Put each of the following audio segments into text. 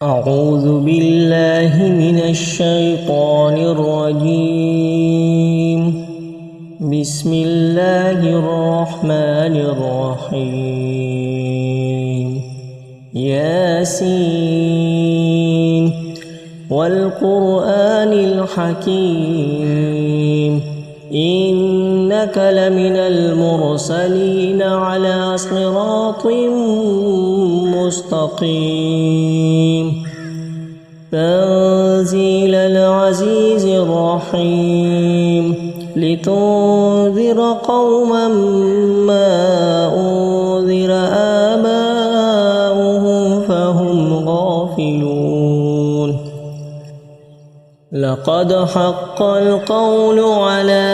أعوذ بالله من الشيطان الرجيم. بسم الله الرحمن الرحيم. ياسين والقرآن الحكيم إنك لمن المرسلين على صراط مستقيم. تنزيل العزيز الرحيم لتنذر قوما ما أنذر آباؤهم فهم غافلون. لقد حق القول على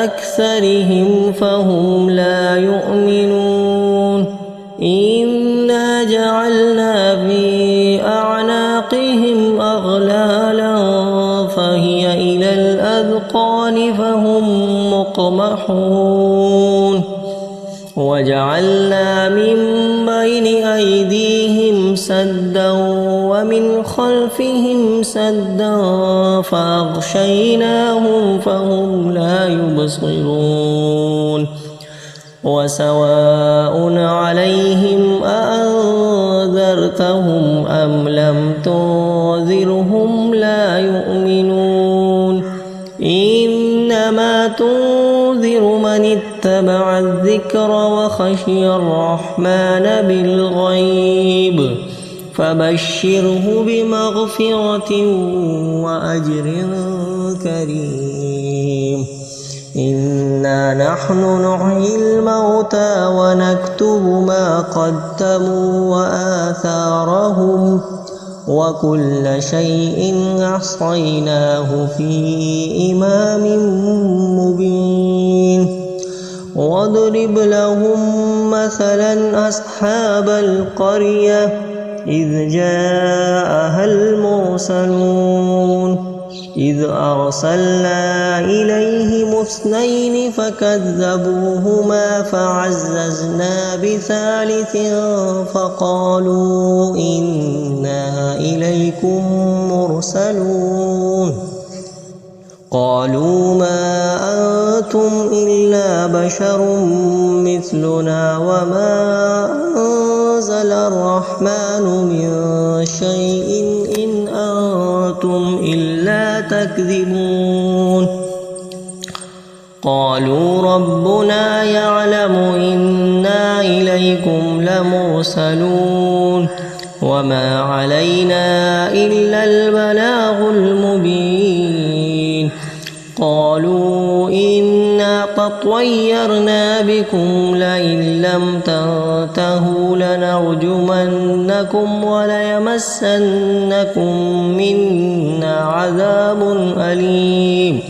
أكثرهم فهم لا يؤمنون. إنا جعلنا في أعناقهم أغلالا فهي إلى الأذقان فهم مقمحون. وجعلنا من بين أيديهم سدا ومن خلفهم سدا فأغشيناهم فهم لا يبصرون. وسواء عليهم أأنذرتهم أم لم تنذرهم لا يؤمنون. إنما تنذر من اتبع الذكر وخشي الرحمن بالغيب فبشره بمغفرة وأجر كريم. إنا نحن نحيي الموتى ونكتب ما قدموا وآثارهم وكل شيء أحصيناه في إمام مبين. واضرب لهم مثلا أصحاب القرية إذ جاءها المرسلون إذ أرسلنا إليهم اثنين فكذبوهما فعززنا بثالث فقالوا إنا إليكم مرسلون. قالوا ما أنتم إلا بشر مثلنا وما أنزل الرحمن من شيء إن أنتم إلا تكذبون. قالوا ربنا يعلم إنا إليكم لمرسلون وما علينا إلا البلاغ المبين. قالوا إنا تطيرنا بكم لئن لم تنتهوا لنرجمنكم وليمسنكم منا عذاب أليم.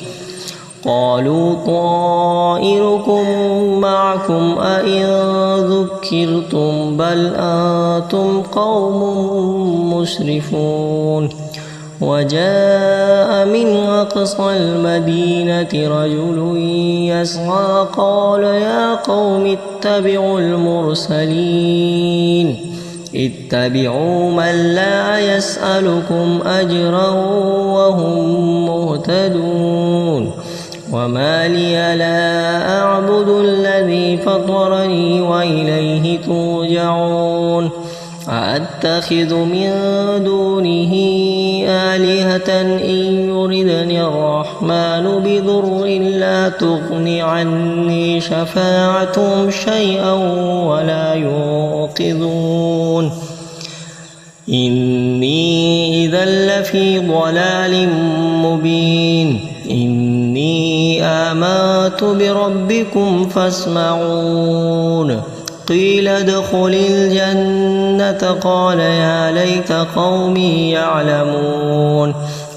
قالوا طائركم معكم أئن ذكرتم بل أنتم قوم مسرفون. وجاء من أقصى المدينة رجل يسعى قال يا قوم اتبعوا المرسلين اتبعوا من لا يسألكم أجرا وهم مهتدون. وما لي لا أعبد الذي فطرني وإليه ترجعون. أأتخذ من دونه آلهة إن يردني الرحمن بضر لا تغن عني شفاعتهم شيئا ولا ينقذون. إني إذا لفي ضلال مبين. إني آمنت بربكم فاسمعون. قيل ادخل الجنة قال يا ليت قومي يعلمون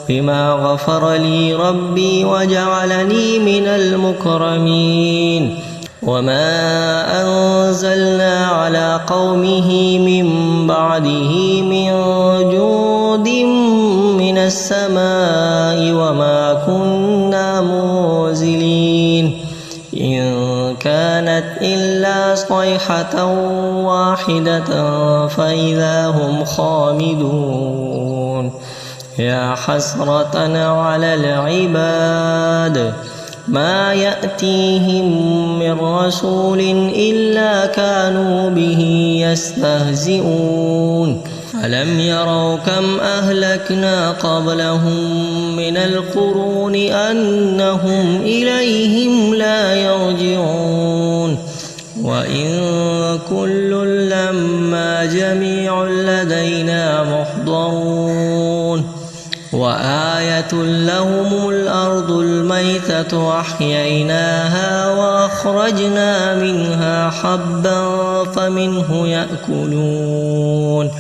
بما غفر لي ربي وجعلني من المكرمين. وما أنزلنا على قومه من بعده من جود من السماء وما كنا منزلين. إن كانت إلا صيحة واحدة فإذا هم خامدون يا حسرة على العباد ما يأتيهم من رسول إلا كانوا به يستهزئون ألم يروا كم أهلكنا قبلهم من القرون أنهم إليهم لا يرجعون وإن كل لما جميع لدينا محضرون وآية لهم الأرض الميتة أحييناها وأخرجنا منها حبا فمنه يأكلون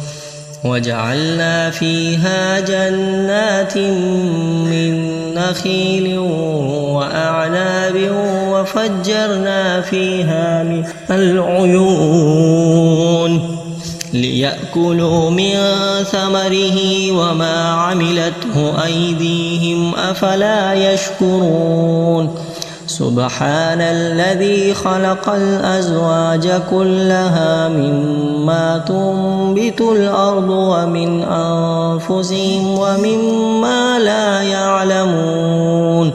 وجعلنا فيها جنات من نخيل وأعناب وفجرنا فيها من العيون ليأكلوا من ثمره وما عملته أيديهم أفلا يشكرون سبحان الذي خلق الأزواج كلها مما تنبت الأرض ومن أنفسهم ومما لا يعلمون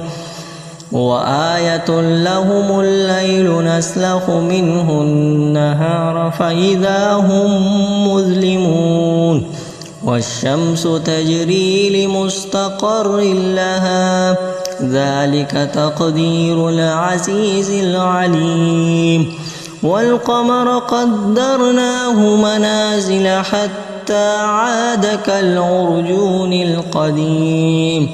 وآية لهم الليل نسلخ منه النهار فإذا هم مظلمون والشمس تجري لمستقر لها ذلك تقدير العزيز العليم والقمر قدرناه منازل حتى عاد كالعرجون القديم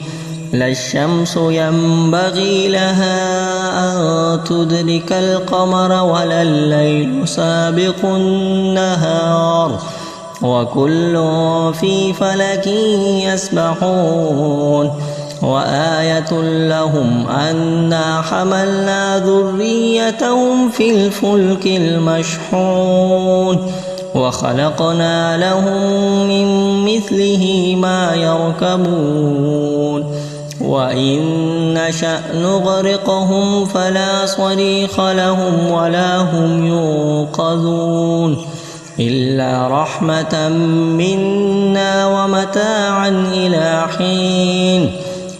لا الشمس ينبغي لها أن تدرك القمر ولا الليل سابق النهار وكل في فلك يسبحون وآية لهم أنا حملنا ذريتهم في الفلك المشحون وخلقنا لهم من مثله ما يركبون وإن نشأ نغرقهم فلا صريخ لهم ولا هم ينقذون إلا رحمة منا ومتاعا إلى حين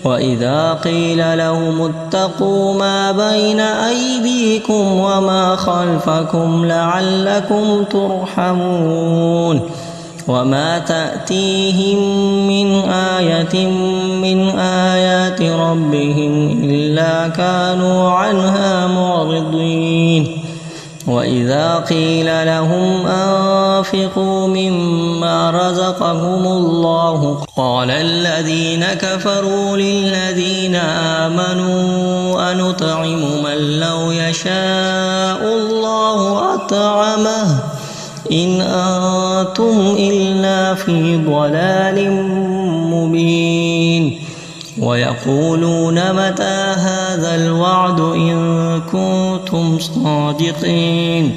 وإذا قيل لهم اتقوا ما بين أيديكم وما خلفكم لعلكم ترحمون وما تأتيهم من آية من آيات ربهم إلا كانوا عنها معرضين وإذا قيل لهم أنفقوا مما رزقهم الله قال الذين كفروا للذين آمنوا أنطعم من لو يشاء الله أطعمه إن أنتم إلا في ضلال مبين ويقولون متى هذا الوعد إن كنتم صادقين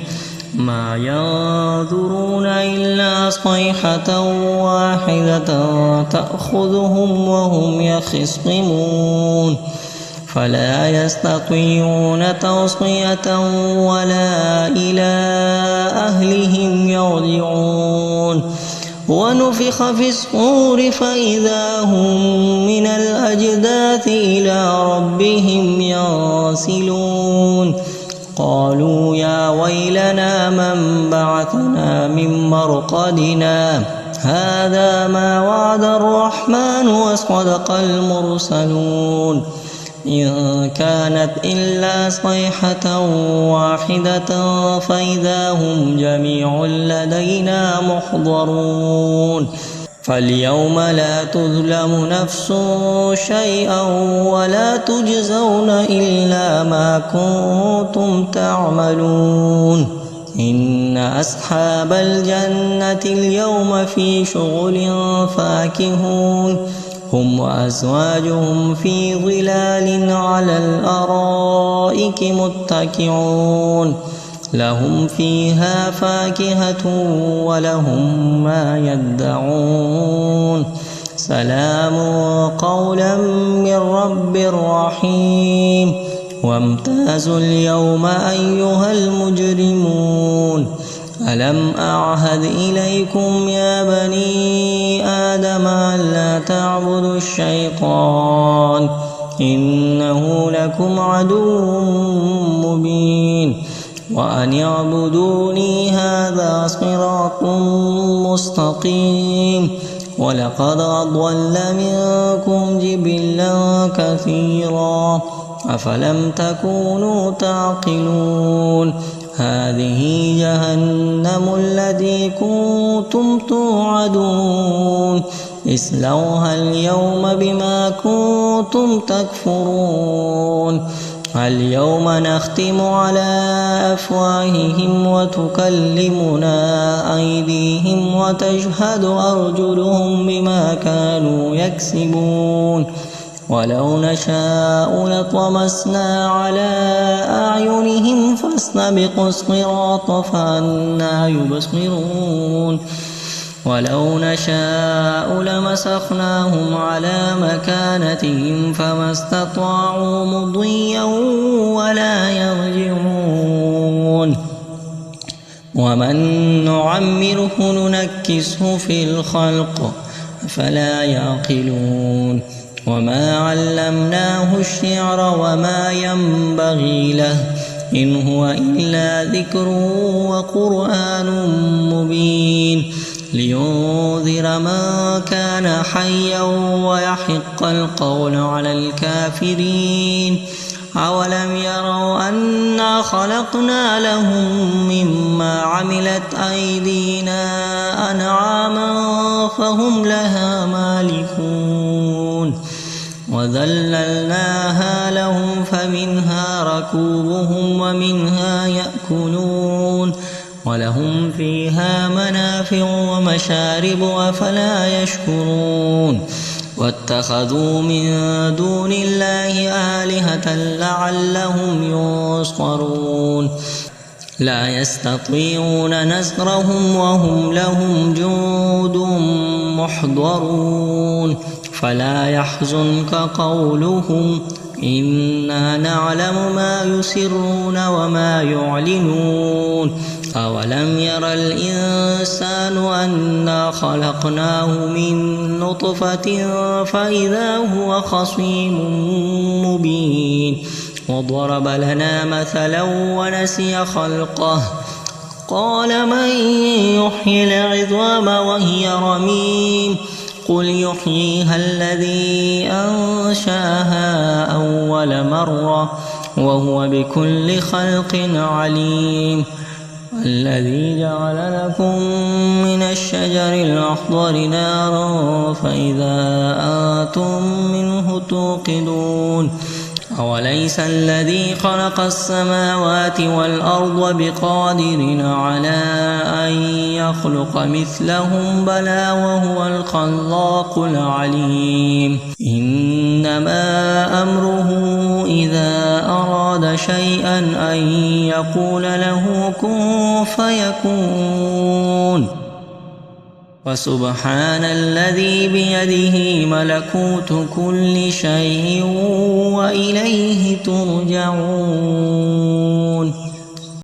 ما ينظرون إلا صيحة واحدة تأخذهم وهم يخصمون فلا يستطيعون توصية ولا إلى أهلهم يرجعون ونفخ في الصور فإذا هم من الأجداث إلى ربهم ينسلون قالوا يا ويلنا من بعثنا من مرقدنا هذا ما وعد الرحمن وصدق المرسلون إن كانت إلا صيحة واحدة فإذا هم جميع لدينا محضرون فاليوم لا تظلم نفس شيئا ولا تجزون إلا ما كنتم تعملون إن أصحاب الجنة اليوم في شغل فاكهون هم وأزواجهم في ظلال على الأرائك متكئون لهم فيها فاكهة ولهم ما يدعون سلام قولا من رب رحيم وامتازوا اليوم أيها المجرمون ألم أعهد إليكم يا بني آدم ألا تعبدوا الشيطان إنه لكم عدو مبين وأن اعبدوني هذا صراط مستقيم ولقد أضل منكم جبلا كثيرا أفلم تكونوا تعقلون هذه جهنم التي كنتم توعدون اصلوها اليوم بما كنتم تكفرون اليوم نختم على أفواههم وتكلمنا أيديهم وتشهد أرجلهم بما كانوا يكسبون ولو نشاء لطمسنا على أعينهم فاستبقوا الصراط فأنى يبصرون ولو نشاء لمسخناهم على مكانتهم فما استطاعوا مضيا ولا يرجعون ومن نعمره ننكسه في الخلق فلا يعقلون وما علمناه الشعر وما ينبغي له إن هو إلا ذكر وقرآن مبين لينذر من كان حيا ويحق القول على الكافرين أولم يروا أنا خلقنا لهم مما عملت أيدينا أنعاما فهم لها مالكون وذللناها لهم فمنها ركوبهم ومنها يأكلون ولهم فيها منافع ومشارب أفلا يشكرون واتخذوا من دون الله آلهة لعلهم ينصرون لا يستطيعون نصرهم وهم لهم جند محضرون فلا يحزنك قولهم إنا نعلم ما يسرون وما يعلنون أولم ير الإنسان أنا خلقناه من نطفة فإذا هو خصيم مبين وضرب لنا مثلا ونسي خلقه قال من يحيي العظام وهي رميم قل يحييها الذي أنشأها أول مرة وهو بكل خلق عليم الذي جعل لكم من الشجر الأخضر نارا فإذا أنتم منه توقدون أوليس الذي خلق السماوات والأرض بقادر على أن يخلق مثلهم بلى وهو الخلاق العليم إنما أمره إذا أراد شيئا أن يقول له كن فيكون وسبحان الذي بيده ملكوت كل شيء وإليه ترجعون